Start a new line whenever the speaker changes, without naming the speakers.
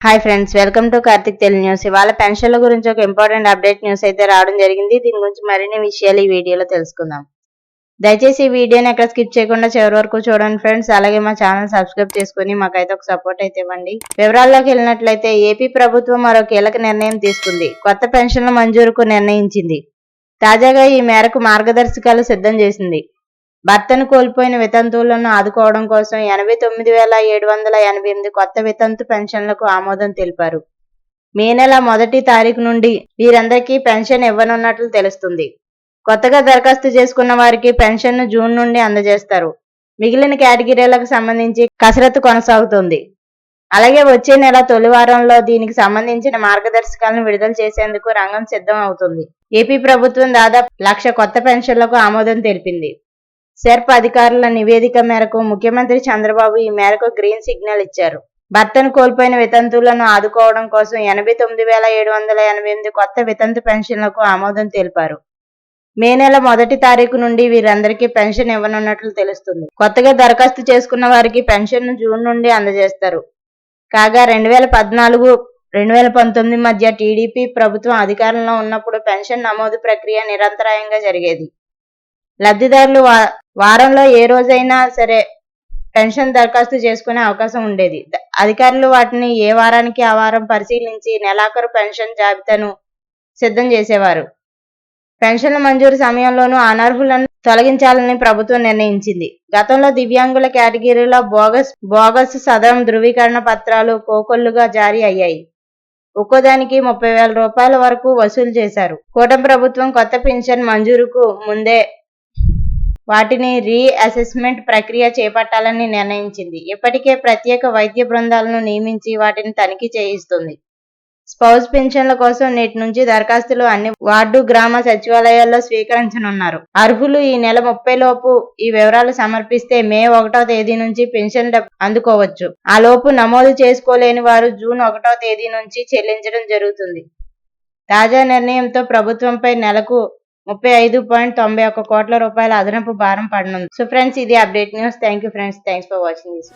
Hi friends, welcome to Karthik Telugu news. ఇవాళ పెన్షన్ల గురించి ఒక ఇంపార్టెంట్ అప్డేట్ న్యూస్ అయితే రావడం జరిగింది. దీని గురించి మరిన్ని విషయాలు ఈ వీడియోలో తెలుసుకుందాం. దయచేసి ఈ వీడియోని ఎక్కడ స్కిప్ చేయకుండా చివరి వరకు చూడండి ఫ్రెండ్స్. అలాగే మా ఛానల్ సబ్స్క్రైబ్ చేసుకుని మాకైతే ఒక సపోర్ట్ అయితే ఇవ్వండి. వివరాల్లోకి వెళ్ళినట్లయితే ఏపీ ప్రభుత్వం మరో కీలక నిర్ణయం తీసుకుంది. కొత్త పెన్షన్ల మంజూరుకు నిర్ణయించింది. తాజాగా ఈ మేరకు మార్గదర్శకాలు సిద్ధం చేసింది. భర్తను కోల్పోయిన వితంతువులను ఆదుకోవడం కోసం 89,788 కొత్త వితంతు పెన్షన్లకు ఆమోదం తెలిపారు. మే నెల 1వ తారీఖు నుండి వీరందరికీ పెన్షన్ ఇవ్వనున్నట్లు తెలుస్తుంది. కొత్తగా దరఖాస్తు చేసుకున్న వారికి పెన్షన్ను జూన్ నుండి అందజేస్తారు. మిగిలిన కేటగిరీలకు సంబంధించి కసరత్తు కొనసాగుతోంది. అలాగే వచ్చే నెల తొలి వారంలో దీనికి సంబంధించిన మార్గదర్శకాలను విడుదల చేసేందుకు రంగం సిద్ధం అవుతుంది. ఏపీ ప్రభుత్వం దాదాపు 1,00,000 కొత్త పెన్షన్లకు ఆమోదం తెలిపింది. సెర్ప్ అధికారుల నివేదిక మేరకు ముఖ్యమంత్రి చంద్రబాబు ఈ మేరకు గ్రీన్ సిగ్నల్ ఇచ్చారు. భర్తను కోల్పోయిన వితంతువులను ఆదుకోవడం కోసం 89,788 కొత్త వితంతు పెన్షన్లకు ఆమోదం తెలిపారు. మే నెల 1వ తారీఖు నుండి వీరందరికీ పెన్షన్ ఇవ్వనున్నట్లు తెలుస్తుంది. కొత్తగా దరఖాస్తు చేసుకున్న వారికి పెన్షన్ను జూన్ నుండి అందజేస్తారు. కాగా 2014-2019 మధ్య టీడీపీ ప్రభుత్వం అధికారంలో ఉన్నప్పుడు పెన్షన్ నమోదు ప్రక్రియ నిరంతరాయంగా జరిగేది. లబ్ధిదారులు వారంలో ఏ రోజైనా సరే పెన్షన్ దరఖాస్తు చేసుకునే అవకాశం ఉండేది. అధికారులు వాటిని ఏ వారానికి ఆ వారం పరిశీలించి నెలాఖరు పెన్షన్ జాబితాను సిద్ధం చేసేవారు. పెన్షన్ల మంజూరు సమయంలోనూ అనర్హులను తొలగించాలని ప్రభుత్వం నిర్ణయించింది. గతంలో దివ్యాంగుల కేటగిరీలో బోగస్ సదరం ధృవీకరణ పత్రాలు కోకొల్లుగా జారీ అయ్యాయి. ఒక్కోదానికి 30,000 రూపాయల వరకు వసూలు చేశారు. కూటమి ప్రభుత్వం కొత్త పెన్షన్ మంజూరుకు ముందే వాటిని రీ-అసెస్మెంట్ ప్రక్రియ చేపట్టాలని నిర్ణయించింది. ఇప్పటికే ప్రత్యేక వైద్య బృందాలను నియమించి వాటిని తనిఖీ చేయిస్తుంది. స్పౌస్ పెన్షన్ల కోసం నేటి నుంచి దరఖాస్తులు అన్ని వార్డు గ్రామ సచివాలయాల్లో స్వీకరించనున్నారు. అర్హులు ఈ నెల 30 లోపు ఈ వివరాలు సమర్పిస్తే మే 1వ తేదీ నుంచి పెన్షన్ అందుకోవచ్చు. ఆ లోపు నమోదు చేసుకోలేని వారు జూన్ 1వ తేదీ నుంచి చెల్లించడం జరుగుతుంది. తాజా నిర్ణయంతో ప్రభుత్వంపై నెలకు 35.91 కోట్ల రూపాయల అదనపు భారం పడనుంది. సో ఫ్రెండ్స్, ఇది update news. Thank you friends. Thanks for watching this.